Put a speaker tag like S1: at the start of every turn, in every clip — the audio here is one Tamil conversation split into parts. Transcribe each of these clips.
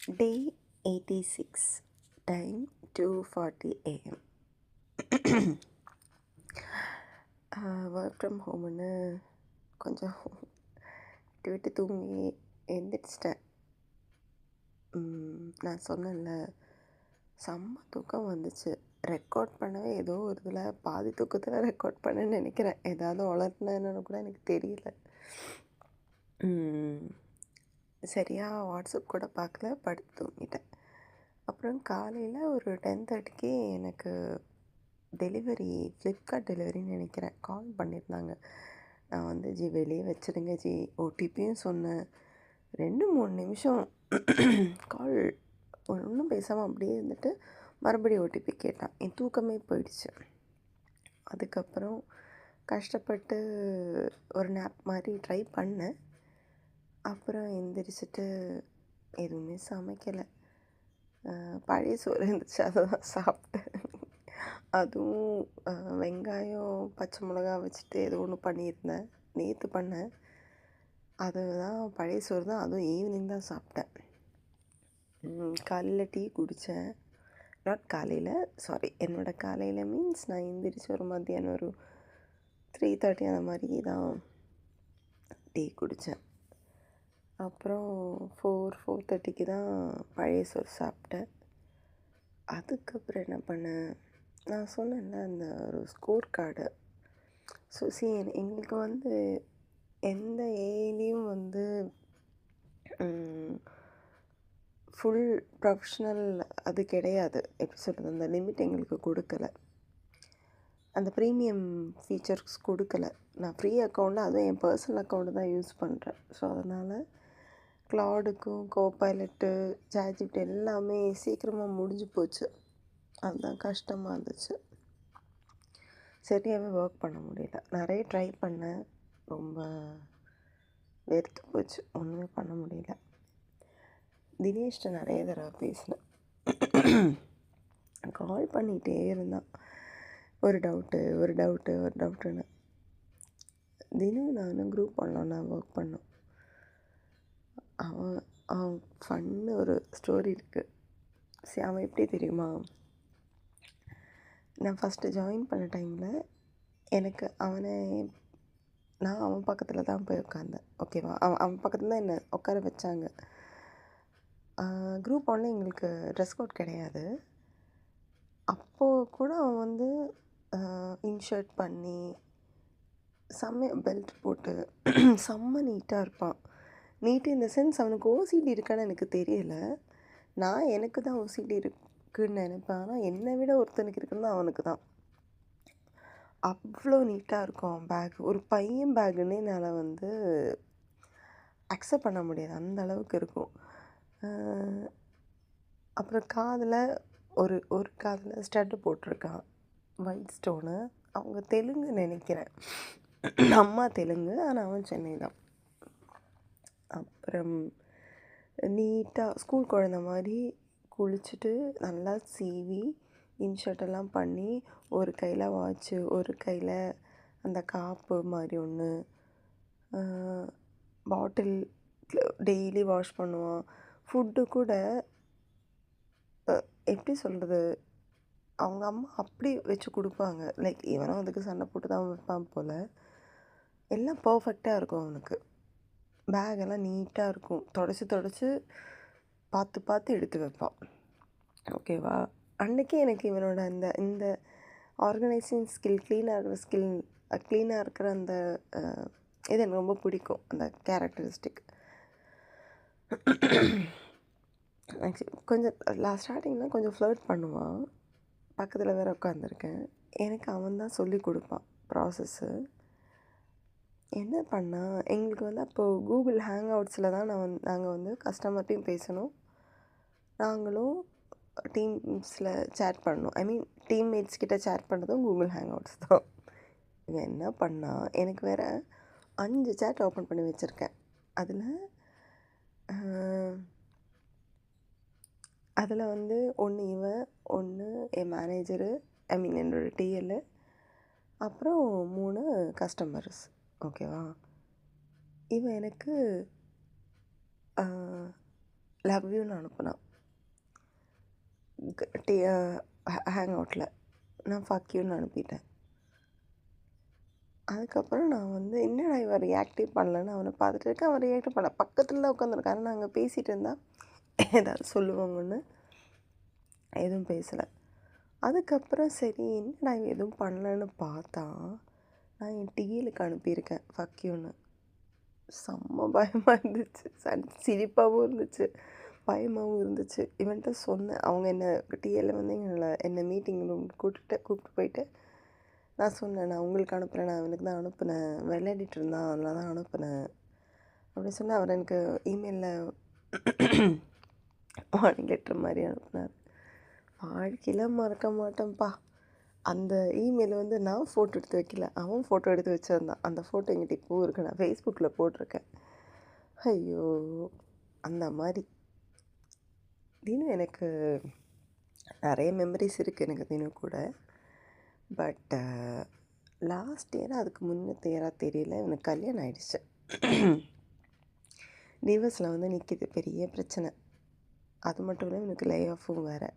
S1: Day 86, time 2:40 a.m. Work from ஹோம்னு கொஞ்சம் விட்டு தூங்கி எந்திரிச்சிட்டேன். நான் சொன்னேன்ல, செம்ம தூக்கம் வந்துச்சு. ரெக்கார்ட் பண்ணவே ஏதோ ஒரு இதில் பாதி தூக்கத்தில் ரெக்கார்ட் பண்ணேன்னு நினைக்கிறேன். ஏதாவது வளர்த்துனேன்னு கூட எனக்கு தெரியல. சரியாக வாட்ஸ்அப் கூட பார்க்கல, படுத்து தூங்கிட்டேன். அப்புறம் காலையில் ஒரு 10:30க்கு எனக்கு டெலிவரி, ஃப்ளிப்கார்ட் டெலிவரின்னு நினைக்கிறேன், கால் பண்ணியிருந்தாங்க. நான் வந்து வெளியே வச்சுருங்க ஓடிபியும் சொன்னேன். 2-3 நிமிஷம் கால் ஒன்றும் பேசாமல் அப்படியே இருந்துட்டு மறுபடியும் ஓடிபி கேட்டான். என் தூக்கமே போயிடுச்சு. அதுக்கப்புறம் கஷ்டப்பட்டு ஒரு நேப் மாதிரி ட்ரை பண்ணேன். அப்புறம் எந்திரிச்சிட்டு எதுவுமே சமைக்கலை. பழைய சோறு இருந்துச்சு, அதை தான் சாப்பிட்டேன். அதுவும் வெங்காயம் பச்சை மிளகா வச்சுட்டு ஏதோ ஒன்று பண்ணியிருந்தேன், நேற்று பண்ணேன். அதுதான் பழைய சோறு தான், அதுவும் ஈவினிங் தான் சாப்பிட்டேன். காலையில் டீ குடித்தேன். நாட் காலையில், சாரி, என்னோடய காலையில் மீன்ஸ் நான் எந்திரிச்சு ஒரு மத்தியானம் ஒரு 3:30 அந்த மாதிரி தான் டீ குடித்தேன். அப்புறம் 4:30க்கு தான் பழைய சோறு சாப்பிட்டேன். அதுக்கப்புறம் என்ன பண்ணேன், நான் சொன்னேன்ல அந்த ஒரு ஸ்கோர் கார்டு. ஸோ எங்களுக்கு வந்து எந்த ஏஐலையும் வந்து ஃபுல் ப்ரொஃபஷ்னல் அது கிடையாது. எப்படி சொல்கிறது, அந்த லிமிட் எங்களுக்கு கொடுக்கல, அந்த ப்ரீமியம் ஃபீச்சர்ஸ் கொடுக்கல. நான் ஃப்ரீ அக்கௌண்ட்டில், அதுவும் என் பர்சனல் அக்கௌண்ட்டு தான் யூஸ் பண்ணுறேன். ஸோ அதனால் க்ளவுடுக்கும் கோபைலட்டு சாட்ஜிபிடி எல்லாமே சீக்கிரமாக முடிஞ்சு போச்சு. அதுதான் கஷ்டமாக இருந்துச்சு. சரியாகவே ஒர்க் பண்ண முடியல. நிறைய ட்ரை பண்ணேன், ரொம்ப வெறுத்து போச்சு, ஒன்றுமே பண்ண முடியல. தினேஷ்கிட்ட நிறைய தடவை பேசினேன். கால் பண்ணிகிட்டே இருந்தான், ஒரு டவுட்டுன்னு. தினம் நானும் குரூப் ஒன்றா ஒர்க் பண்ணோம். அவன் ஃபன்னு ஒரு ஸ்டோரி இருக்குது. சரி, அவன் எப்படி தெரியுமா, நான் ஃபஸ்ட்டு ஜாயின் பண்ண டைமில் எனக்கு நான் அவன் பக்கத்தில் தான் போய் உட்காந்தேன். ஓகேவா, அவன் பக்கத்தில் தான் என்னை உட்கார வச்சாங்க. குரூப் ஒன்றில் எங்களுக்கு ட்ரெஸ் கோட் கிடையாது. அப்போது கூட அவன் வந்து இன்ஷர்ட் பண்ணி பெல்ட் போட்டு செம்ம நீட்டாக இருப்பான். நீட்டு இந்த சென்ஸ், அவனுக்கு ஓசிடி இருக்கான்னு எனக்கு தெரியலை. நான் எனக்கு தான் ஓசிடி இருக்குன்னு நினைப்பேன். ஆனால் என்னை விட ஒருத்தனுக்கு இருக்குன்னு அவனுக்கு தான். அவ்வளோ நீட்டாக இருக்கும் அவன் பேக். ஒரு பையன் பேக்குன்னே என்னால் வந்து அக்செப்ட் பண்ண முடியாது, அந்த அளவுக்கு இருக்கும். அப்புறம் காதில் ஒரு காதில் ஸ்டட்டு போட்டிருக்கான், ஒயிட் ஸ்டோனு. அவங்க தெலுங்கு நினைக்கிறேன், அம்மா தெலுங்கு, ஆனால் அவன் சென்னை தான். அப்புறம் நீட்டாக ஸ்கூல் குழந்த மாதிரி குளிச்சுட்டு நல்லா சீவி இன்ஷர்ட்டெல்லாம் பண்ணி, ஒரு கையில் வாட்ச்சு, ஒரு கையில் அந்த காப்பு மாதிரி ஒன்று, பாட்டில் டெய்லி வாஷ் பண்ணுவான். ஃபுட்டு கூட எப்படி சொல்கிறது, அவங்க அம்மா அப்படி வச்சு கொடுப்பாங்க. லைக் இவனும் அதுக்கு சண்டை போட்டு தான் வைப்பான் போல். எல்லாம் பர்ஃபெக்டாக இருக்கும் அவனுக்கு. பேகெல்லாம் நீட்டாக இருக்கும், தொடச்சி பார்த்து எடுத்து வைப்பான். ஓகேவா, அன்றைக்கி எனக்கு இவனோட இந்த ஆர்கனைசிங் ஸ்கில், க்ளீனாக இருக்கிற அந்த இது எனக்கு ரொம்ப பிடிக்கும், அந்த கேரக்டரிஸ்டிக். கொஞ்சம் ஸ்டார்டிங்கில் கொஞ்சம் ஃப்ளர்ட் பண்ணுவான். பக்கத்தில் வேறு உட்காந்துருக்கேன். எனக்கு அவன் தான் சொல்லி கொடுப்பான் ப்ராசஸ்ஸு. என்ன பண்ணால், எங்களுக்கு வந்து அப்போது கூகுள் ஹேங் அவுட்ஸில் தான் நாங்கள் வந்து கஸ்டமர்ட்டையும் பேசணும், நாங்களும் டீம்ஸில் சேட் பண்ணணும். ஐ மீன் டீம்மேட்ஸ் கிட்டே சேட் பண்ணுறதும் கூகுள் ஹேங் அவுட்ஸ் தான். இவன் என்ன பண்ணால், எனக்கு வேறு 5 சேட் ஓப்பன் பண்ணி வச்சுருக்கேன். அதில் வந்து ஒன்று இவன், ஒன்று என் மேனேஜரு, ஐ மீன் என்னோடய டிஎல்லு, அப்புறம் 3 கஸ்டமர்ஸ். ஓகேவா, இவன் எனக்கு லவ் யூன்னு அனுப்புனான் ஹேங் அவுட்டில். நான் ஃபக் யூன்னு அனுப்பிட்டேன். அதுக்கப்புறம் நான் வந்து என்னடா இவன் ரியாக்டே பண்ணலன்னு அவனை பார்த்துட்டு இருக்கேன். அவன் ரியாக்ட் பண்ணல. பக்கத்தில் தான் உட்காந்துருக்காரு. நாங்கள் பேசிகிட்டு இருந்தால் ஏதாவது சொல்லுவாங்கன்னு எதுவும் பேசலை. அதுக்கப்புறம் சரி என்னடா இவன் எதுவும் பண்ணலன்னு பார்த்தா நான் என் டிஎலுக்கு அனுப்பியிருக்கேன் ஃபக் யூன்னு. செம்ம பயமாக இருந்துச்சு. சிரிப்பாகவும் இருந்துச்சு, பயமாகவும் இருந்துச்சு. இவன்கிட்ட சொன்னேன். அவங்க டிஎல்ல வந்து என்னை மீட்டிங் ரூம் கூப்பிட்டு போயிட்டு நான் சொன்னேன், நான் உங்களுக்கு அனுப்புகிறேன், நான் அவனுக்கு தான் அனுப்புனேன், விளையாடிட்டு இருந்தான் அதில் தான் அனுப்புனேன் அப்படின்னு சொன்னால் அவர் எனக்கு இமெயிலில் வார்னிங் லெட்டர் மாதிரி அனுப்புனார். வாழ்க்கையில் மறக்க மாட்டேன்ப்பா. அந்த இமெயில் வந்து நான் ஃபோட்டோ எடுத்து வைக்கல, அவன் ஃபோட்டோ எடுத்து வச்சுருந்தான். அந்த ஃபோட்டோ எங்கிட்ட இப்போவும் இருக்கு. நான் ஃபேஸ்புக்கில் போட்டிருக்கேன். ஐயோ, அந்த மாதிரி தினம் எனக்கு நிறைய மெமரிஸ் இருக்குது எனக்கு தினம் கூட. பட் லாஸ்ட் இயர் அதுக்கு முன்னே தெரியல எனக்கு கல்யாணம் ஆகிடுச்சு. டிவர்ஸில் வந்து நிற்கிது பெரிய பிரச்சனை. அது மட்டும் இல்லை எனக்கு லே ஆஃபும் வேறு.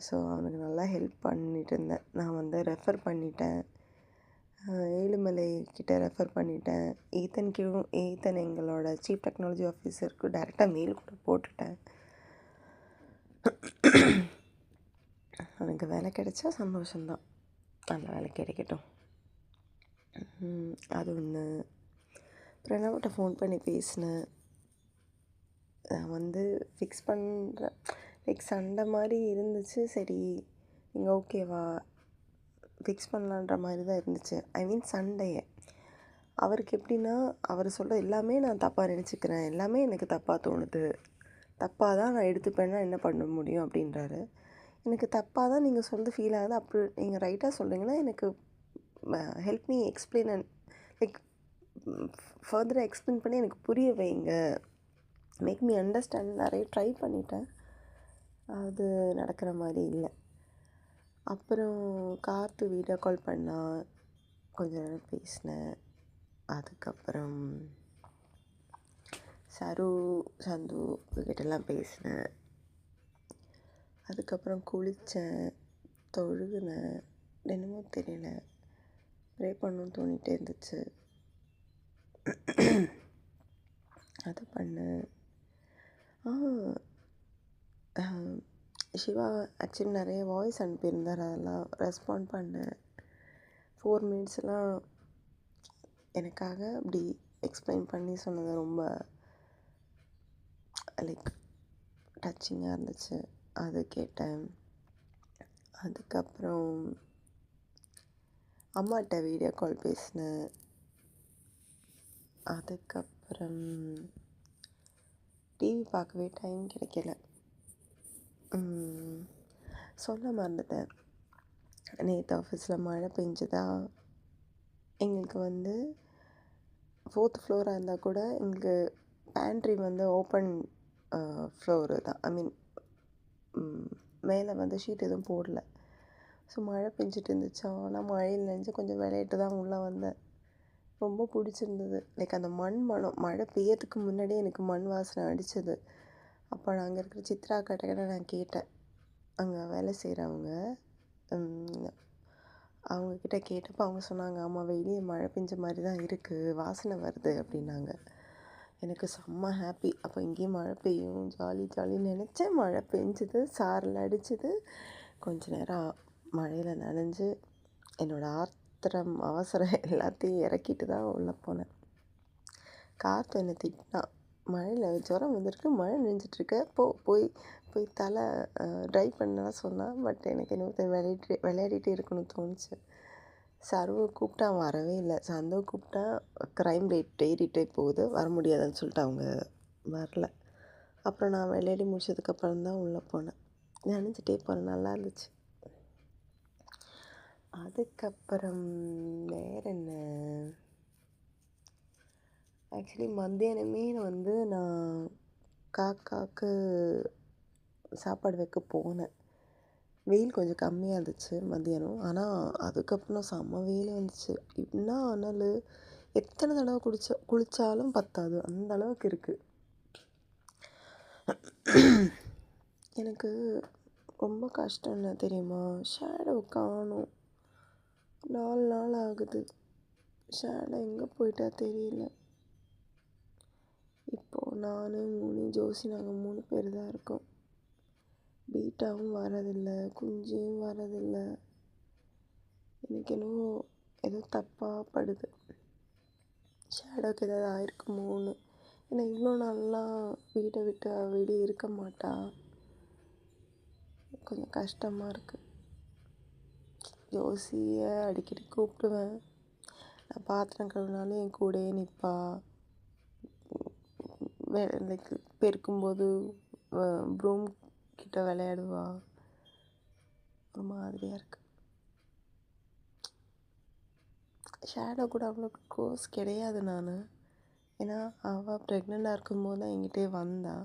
S1: ஸோ அவனுக்கு நல்லா ஹெல்ப் பண்ணிட்டு இருந்தேன். நான் வந்து ரெஃபர் பண்ணிட்டேன், ஏழுமலை கிட்டே ரெஃபர் பண்ணிட்டேன். ஈத்தன் எங்களோட சீஃப் டெக்னாலஜி ஆஃபீஸருக்கு டைரெக்டாக மெயில் கூட போட்டுட்டேன். அவனுக்கு வேலை கிடைச்சா சந்தோஷம்தான். அந்த வேலை கிடைக்கட்டும். அது ஒன்று. அப்புறம் என்னவட்ட ஃபோன் பண்ணி பேசினேன். நான் வந்து ஃபிக்ஸ் பண்ணுற சண்டை மாதிரி இருந்துச்சு. சரி நீங்கள் ஓகேவா ஃபிக்ஸ் பண்ணலான்ற மாதிரி தான் இருந்துச்சு. ஐ மீன் சண்டையை அவருக்கு எப்படின்னா, அவர் சொல்கிற எல்லாமே நான் தப்பாக நினச்சிக்கிறேன், எல்லாமே எனக்கு தப்பாக தோணுது, தப்பாக தான் நான் எடுத்துப்பேன்னா என்ன பண்ண முடியும் அப்படின்றாரு. எனக்கு தப்பாக தான் நீங்கள் சொல்கிறது ஃபீல் ஆகுது. அப்படி நீங்கள் ரைட்டாக சொல்கிறீங்கன்னா எனக்கு help me explain and like ஃபர்தராக எக்ஸ்பிளைன் பண்ணி எனக்கு புரிய வைங்க, மேக் மீ அண்டர்ஸ்டாண்ட். நிறைய ட்ரை பண்ணிட்டேன், அது நடக்கிற மாதிரி இல்லை. அப்புறம் கார்த்து வீடியோ கால் பண்ணால் கொஞ்ச நேரம் பேசினேன். அதுக்கப்புறம் சந்து கிட்டெல்லாம் பேசினேன். அதுக்கப்புறம் குளித்தேன், தொழுகுனேன், என்னமோ தெரியல, ப்ரே பண்ணணும்னு தோணிகிட்டே இருந்துச்சு, அதை பண்ணேன். சிவா ஆக்சுவலி நிறைய வாய்ஸ் அனுப்பியிருந்தார், அதெல்லாம் ரெஸ்பாண்ட் பண்ணேன். 4 மினிட்ஸ்லாம் எனக்காக அப்படி எக்ஸ்பிளைன் பண்ணி சொன்னது ரொம்ப லைக் டச்சிங்காக இருந்துச்சு, அது கேட்டேன். அதுக்கப்புறம் அம்மாட்ட வீடியோ கால் பேசினேன். அதுக்கப்புறம் டிவி பார்க்கவே டைம் கிடைக்கல. சொல்ல மறந்துட்டேன், நேற்று ஆஃபீஸில் மழை பெஞ்சுதா. எங்களுக்கு வந்து 4th ஃப்ளோராக இருந்தால் கூட எங்களுக்கு பேண்ட்ரி வந்து ஓப்பன் ஃப்ளோரு தான். ஐ மீன் மேலே வந்து ஷீட் எதுவும் போடல. ஸோ மழை பெஞ்சிட்டு இருந்துச்சா, ஆனால் மழையில் நினைஞ்சு கொஞ்சம் விளையாட்டு தான் உள்ளே வந்தேன். ரொம்ப பிடிச்சிருந்தது. லைக் அந்த மண் மனம், மழை பெய்யறதுக்கு முன்னாடியே எனக்கு மண் வாசனை அடித்தது. அப்போ நான் அங்கே இருக்கிற சித்ரா கிட்ட நான் கேட்டேன், அங்கே வேலை செய்கிறவங்க அவங்கக்கிட்ட கேட்டப்போ அவங்க சொன்னாங்க, ஆமாம் வெளியே மழை பெஞ்ச மாதிரி தான் இருக்குது, வாசனை வருது அப்படின்னாங்க. எனக்கு செம்ம ஹாப்பி. அப்போ இங்கேயும் மழை பெய்யும், ஜாலின்னு நினச்சேன். மழை பெஞ்சுது, சாரல் அடிச்சுது. கொஞ்ச நேரம் மழையில் நனைஞ்சு என்னோடய அவசரம் எல்லாத்தையும் இறக்கிட்டு தான் உள்ளே போனேன். காற்று என்னை திட்டினான், மழையில் ஜுரம் வந்திருக்கு, மழை நனைஞ்சிட்ருக்க, போய் தலை ட்ரை பண்ணலாம் சொன்னான். பட் எனக்கு என்ன விளையாடிட்டே இருக்கணும்னு தோணுச்சு. சர்வை கூப்பிட்டா வரவே இல்லை. சந்துவை கூப்பிட்டா க்ரைம் ரேட் ஏறிட்டே போகுது, வர முடியாதுன்னு சொல்லிட்டு அவங்க வரல. அப்புறம் நான் விளையாடி முடிச்சதுக்கப்புறம் தான் உள்ளே போனேன். நினச்சிட்டே போனேன், நல்லா இருந்துச்சு. அதுக்கப்புறம் வேறு என்ன, ஆக்சுவலி மத்தியானமே வந்து நான் காக்காவுக்கு சாப்பாடு வைக்க போனேன். வெயில் கொஞ்சம் கம்மியாக இருந்துச்சு மத்தியானம். ஆனால் அதுக்கப்புறம் செம்ம வெயில் வந்துச்சு. என்ன அனல், எத்தனை தடவை குளித்தாலும் பத்தாது, அந்த அளவுக்கு இருக்குது. எனக்கு ரொம்ப கஷ்டம் என்ன தெரியுமா? ஷேடோ காணோம். 4 நாள் ஆகுது. ஷேடோ எங்கே போயிட்டா தெரியல. இப்போது நான், முனி, ஜோசி நாங்கள் 3 பேர் தான் இருக்கோம். பீட்டாவும் வரதில்லை, குஞ்சியும் வரதில்லை. எனக்கு என்னவோ ஏதோ தப்பாக படுது. ஷேடோவுக்கு ஏதாவது ஆயிருக்குமோன்னு. ஏன்னா இவ்வளோ நாள்லாம் வீட்டை விட்டு வெளியே இருக்க மாட்டா. கொஞ்சம் கஷ்டமாக இருக்குது. ஜோசியை அடிக்கடி கூப்பிடுவேன். நான் பாத்திரம் கழுவினாலும் என் கூடயே நிற்பா. லைக் பெருக்கும்போது ப்ரூம் கிட்ட விளையாடுவா. ஒரு மாதிரியாக இருக்குது. ஷேடோ கூட அவ்வளோ க்ளோஸ் கிடையாது நான். ஏன்னா அவள் ப்ரெக்னெண்ட்டாக இருக்கும்போது தான் என்கிட்டே வந்தா.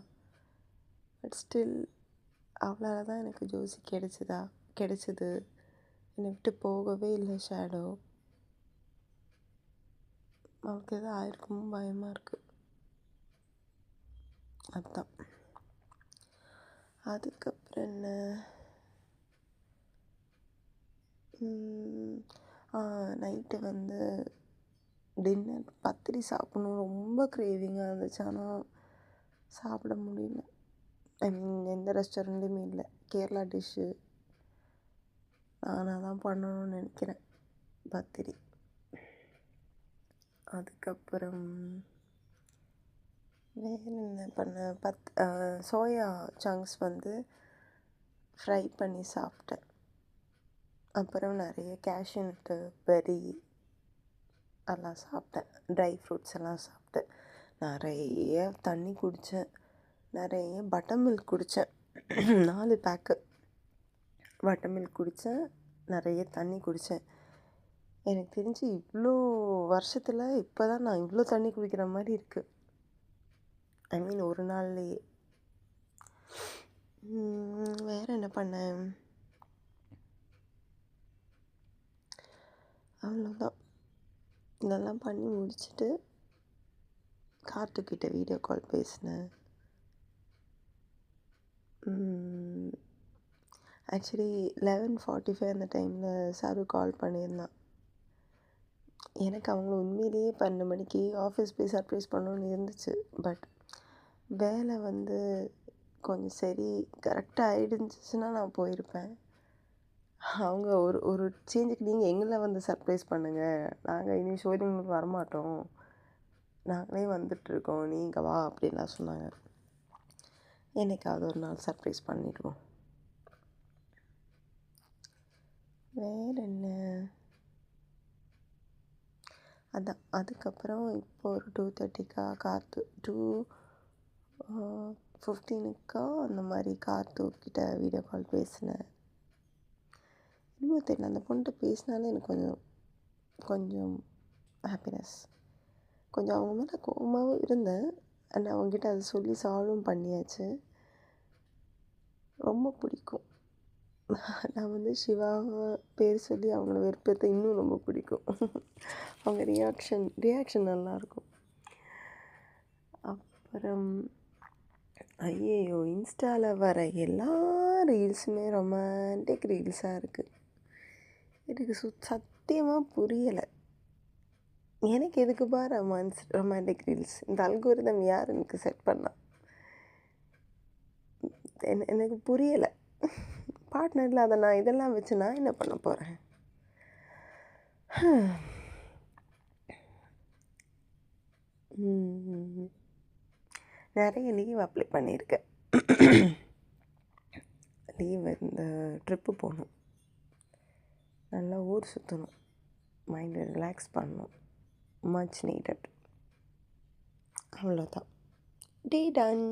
S1: பட் ஸ்டில் அவளால் தான் எனக்கு ஜோசி கிடைச்சிது. என்னை விட்டு போகவே இல்லை ஷேடோ. அவளுக்கு எதாவது ஆயிருக்குமோ பயமாக இருக்குது. அதுதான். அதுக்கப்புறம் என்ன, நைட்டு வந்து டின்னர் பத்திரி சாப்பிட்ணும் ரொம்ப க்ரேவிங்காக இருந்துச்சு. ஆனால் சாப்பிட முடியல. ஐ மீன் எந்த ரெஸ்டாரண்ட்லேயுமே இல்லை. கேரளா டிஷ்ஷு நானாக தான் பண்ணணும்னு நினைக்கிறேன் பத்திரி. அதுக்கப்புறம் வேறு என்ன பண்ணேன்? சோயா சங்க்ஸ் வந்து ஃப்ரை பண்ணி சாப்பிட்டேன். அப்புறம் நிறைய கேஷ்யூ நட்டு, பெர்ரி எல்லாம் சாப்பிட்டேன். ட்ரை ஃப்ரூட்ஸ் எல்லாம் சாப்பிட்டேன். நிறைய தண்ணி குடித்தேன். நிறைய பட்டர் மில்க் குடித்தேன். 4 பேக்கு பட்டர் மில்க் குடித்தேன். நிறைய தண்ணி குடித்தேன். எனக்கு தெரிஞ்சு இவ்வளோ வருஷத்தில் இப்போ தான் நான் இவ்வளோ தண்ணி குடிக்கிற மாதிரி இருக்குது. ஐ மீன் ஒரு நாள்லேயே. வேறு என்ன பண்ணேன்? அவ்வளோதான். இதெல்லாம் பண்ணி முடிச்சுட்டு கார்த்திக்கிட்ட வீடியோ கால் பேசினேன். ஆக்சுவலி 11:45 அந்த டைமில் சாரு கால் பண்ணியிருந்தான். எனக்கு அவங்கள உண்மையிலேயே 12 மணிக்கு ஆஃபீஸ் போய் சர்ப்ரைஸ் பண்ணணுன்னு இருந்துச்சு. பட் வேலை வந்து கொஞ்சம் சரி கரெக்டாக ஆகிடுச்சுன்னா நான் போயிருப்பேன். அவங்க ஒரு சேஞ்சுக்கு நீங்கள் எங்களை வந்து சர்ப்ரைஸ் பண்ணுங்கள், நாங்கள் இனி ஷோரூமுக்கு வரமாட்டோம், நாங்களே வந்துட்டுருக்கோம், நீங்கள் வா அப்படின்லாம் சொன்னாங்க. என்னைக்காவது ஒரு நாள் சர்ப்ரைஸ் பண்ணிடுவோம். வேறு என்ன, அதான். அதுக்கப்புறம் இப்போ ஒரு 2:30க்கா 2:15க்கா அந்த மாதிரி கார்த்துக்கிட்ட வீடியோ கால் பேசினேன். இன்னும் தெரியல, அந்த பொண்ணுகிட்ட பேசினாலே எனக்கு கொஞ்சம் ஹாப்பினஸ். கொஞ்சம் அவங்க மேலே கோவமாகவும் இருந்தேன். அண்ட் அவங்ககிட்ட அதை சொல்லி சால்வும் பண்ணியாச்சு. ரொம்ப பிடிக்கும். நான் வந்து சிவாவை பேர் சொல்லி அவங்கள வெறுப்பேற்ற இன்னும் ரொம்ப பிடிக்கும். அவங்க ரியாக்ஷன் நல்லாயிருக்கும். அப்புறம் ஐயையோ, இன்ஸ்டாவில் வர எல்லா ரீல்ஸுமே ரொமான்டிக் ரீல்ஸாக இருக்குது. எனக்கு சத்தியமாக புரியலை. எனக்கு எதுக்குப்பா ரொமான்டிக் ரீல்ஸ்? இந்த அல்கோரிதம் யார் எனக்கு செட் பண்ணா? எனக்கு புரியலை. பார்ட்னர் இல்லாத நான் இதெல்லாம் வச்சு நான் என்ன பண்ண போகிறேன்? நிறைய லீவ் அப்ளை பண்ணியிருக்கேன். லீவ் இந்த ட்ரிப்பு போகணும், நல்லா ஊர் சுற்றணும், மைண்டை ரிலாக்ஸ் பண்ணணும். Much needed. அவ்வளோதான். டே டன்.